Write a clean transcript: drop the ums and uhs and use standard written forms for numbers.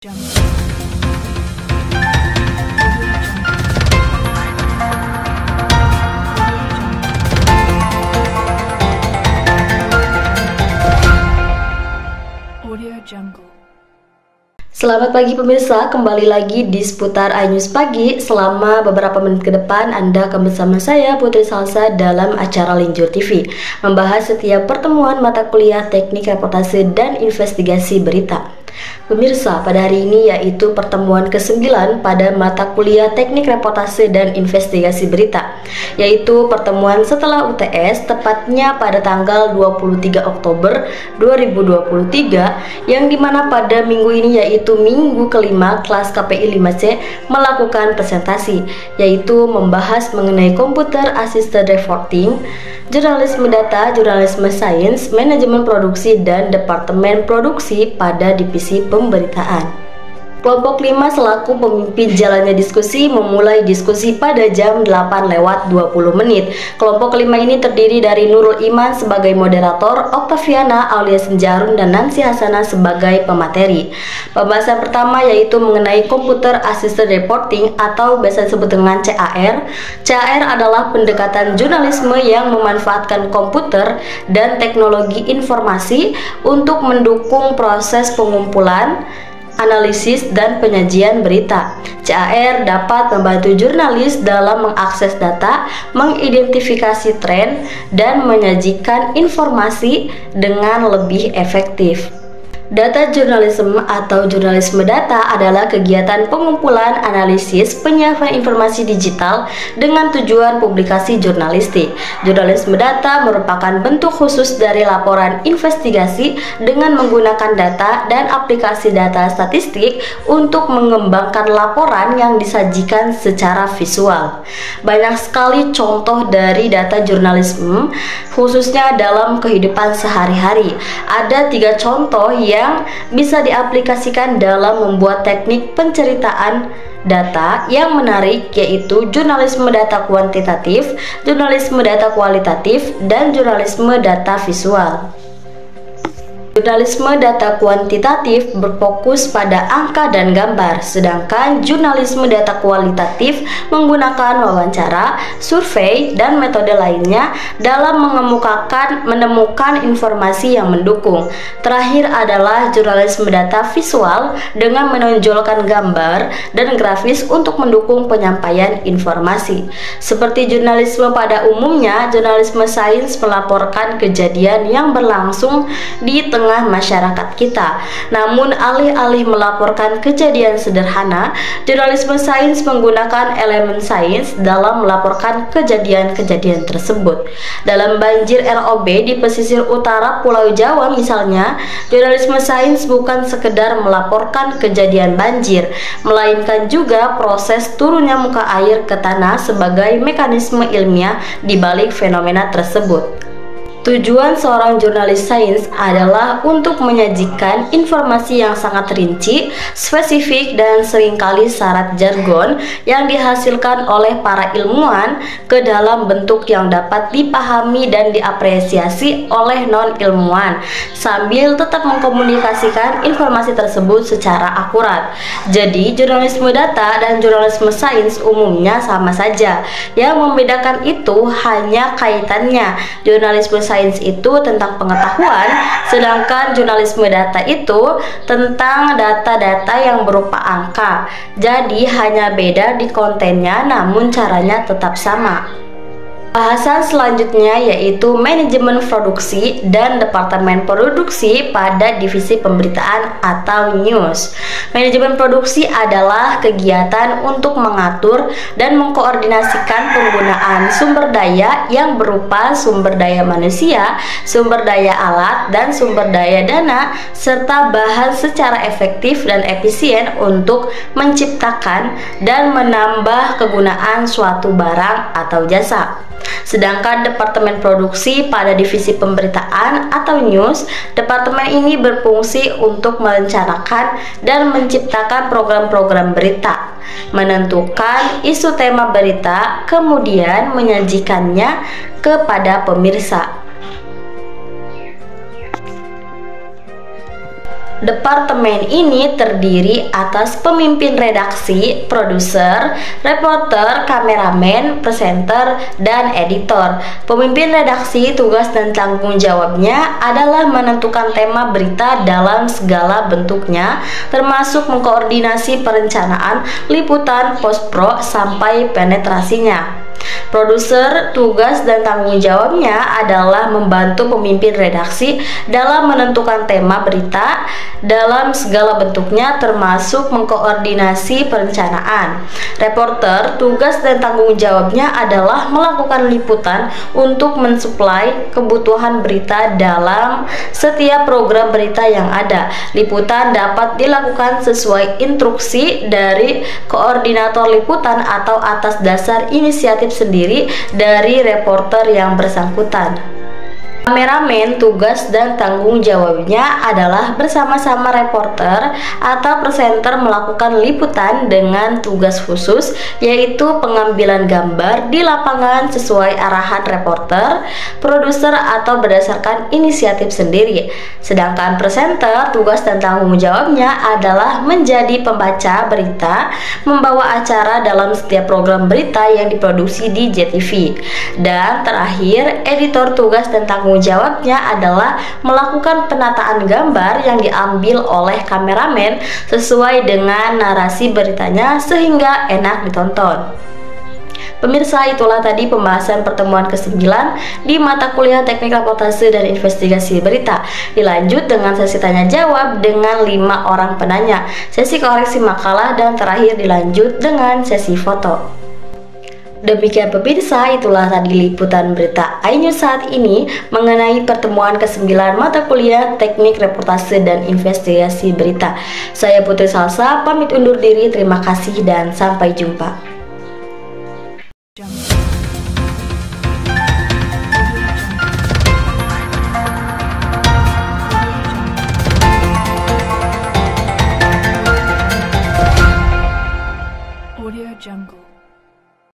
Selamat pagi pemirsa, kembali lagi di seputar iNews Pagi. Selama beberapa menit ke depan Anda akan bersama saya Putri Salsa dalam acara Linjur TV, membahas setiap pertemuan mata kuliah teknik reportase dan investigasi berita. Pemirsa, pada hari ini yaitu pertemuan ke-9 pada mata kuliah teknik reportase dan investigasi berita, yaitu pertemuan setelah UTS, tepatnya pada tanggal 23 Oktober 2023, yang dimana pada minggu ini yaitu minggu kelima kelas KPI 5C melakukan presentasi, yaitu membahas mengenai komputer assisted reporting, jurnalisme data, jurnalisme sains, manajemen produksi, dan departemen produksi pada divisi pemberitaan. Kelompok 5 selaku pemimpin jalannya diskusi memulai diskusi pada jam 8:20. Kelompok 5 ini terdiri dari Nurul Iman sebagai moderator, Oktaviana, Aulia Senjarun, dan Nancy Hasana sebagai pemateri. Pembahasan pertama yaitu mengenai Computer Assisted Reporting atau biasa disebut dengan CAR. CAR adalah pendekatan jurnalisme yang memanfaatkan komputer dan teknologi informasi untuk mendukung proses pengumpulan, analisis, dan penyajian berita. CAR dapat membantu jurnalis dalam mengakses data, mengidentifikasi tren, dan menyajikan informasi dengan lebih efektif. Data jurnalisme atau jurnalisme data adalah kegiatan pengumpulan, analisis, penyiapan informasi digital dengan tujuan publikasi jurnalistik. Jurnalisme data merupakan bentuk khusus dari laporan investigasi dengan menggunakan data dan aplikasi data statistik untuk mengembangkan laporan yang disajikan secara visual. Banyak sekali contoh dari data jurnalisme, khususnya dalam kehidupan sehari-hari. Ada 3 contoh yang bisa diaplikasikan dalam membuat teknik penceritaan data yang menarik, yaitu jurnalisme data kuantitatif, jurnalisme data kualitatif, dan jurnalisme data visual. Jurnalisme data kuantitatif berfokus pada angka dan gambar, sedangkan jurnalisme data kualitatif menggunakan wawancara, survei, dan metode lainnya dalam menemukan informasi yang mendukung. Terakhir adalah jurnalisme data visual dengan menonjolkan gambar dan grafis untuk mendukung penyampaian informasi. Seperti jurnalisme pada umumnya, jurnalisme sains melaporkan kejadian yang berlangsung di tengah masyarakat kita. Namun alih-alih melaporkan kejadian sederhana, jurnalisme sains menggunakan elemen sains dalam melaporkan kejadian-kejadian tersebut. Dalam banjir ROB di pesisir utara Pulau Jawa misalnya, jurnalisme sains bukan sekedar melaporkan kejadian banjir, melainkan juga proses turunnya muka air ke tanah sebagai mekanisme ilmiah di balik fenomena tersebut. Tujuan seorang jurnalis sains adalah untuk menyajikan informasi yang sangat rinci, spesifik, dan seringkali syarat jargon yang dihasilkan oleh para ilmuwan ke dalam bentuk yang dapat dipahami dan diapresiasi oleh non-ilmuwan, sambil tetap mengkomunikasikan informasi tersebut secara akurat. Jadi, jurnalisme data dan jurnalisme sains umumnya sama saja. Yang membedakan itu hanya kaitannya. Jurnalisme sains itu tentang pengetahuan, sedangkan jurnalisme data itu tentang data-data yang berupa angka. Jadi hanya beda di kontennya, namun caranya tetap sama. Bahasan selanjutnya yaitu manajemen produksi dan departemen produksi pada divisi pemberitaan atau news. Manajemen produksi adalah kegiatan untuk mengatur dan mengkoordinasikan penggunaan sumber daya yang berupa sumber daya manusia, sumber daya alat, dan sumber daya dana, serta bahan secara efektif dan efisien untuk menciptakan dan menambah kegunaan suatu barang atau jasa. Sedangkan departemen produksi pada divisi pemberitaan atau news, departemen ini berfungsi untuk merencanakan dan menciptakan program-program berita, menentukan isu tema berita, kemudian menyajikannya kepada pemirsa. Departemen ini terdiri atas pemimpin redaksi, produser, reporter, kameramen, presenter, dan editor. Pemimpin redaksi tugas dan tanggung jawabnya adalah menentukan tema berita dalam segala bentuknya, termasuk mengkoordinasi perencanaan, liputan, post-pro, sampai penetrasinya. Produser tugas dan tanggung jawabnya adalah membantu pemimpin redaksi dalam menentukan tema berita dalam segala bentuknya, termasuk mengkoordinasi perencanaan. Reporter tugas dan tanggung jawabnya adalah melakukan liputan untuk mensuplai kebutuhan berita dalam setiap program berita yang ada. Liputan dapat dilakukan sesuai instruksi dari koordinator liputan atau atas dasar inisiatif sendiri dari reporter yang bersangkutan. Kameramen tugas dan tanggung jawabnya adalah bersama-sama reporter atau presenter melakukan liputan dengan tugas khusus, yaitu pengambilan gambar di lapangan sesuai arahan reporter, produser atau berdasarkan inisiatif sendiri. Sedangkan presenter tugas dan tanggung jawabnya adalah menjadi pembaca berita, membawa acara dalam setiap program berita yang diproduksi di JTV. Dan terakhir, editor tugas dan tanggung jawabnya adalah melakukan penataan gambar yang diambil oleh kameramen sesuai dengan narasi beritanya sehingga enak ditonton. Pemirsa, itulah tadi pembahasan pertemuan ke-9 di mata kuliah Teknik Reportase dan Investigasi Berita. Dilanjut dengan sesi tanya jawab dengan 5 orang penanya, sesi koreksi makalah, dan terakhir dilanjut dengan sesi foto. Demikian pemirsa, itulah tadi liputan berita iNews saat ini mengenai pertemuan ke-9 mata kuliah Teknik Reportase dan Investigasi Berita. Saya Putri Salsa, pamit undur diri, terima kasih dan sampai jumpa. Audio Jungle.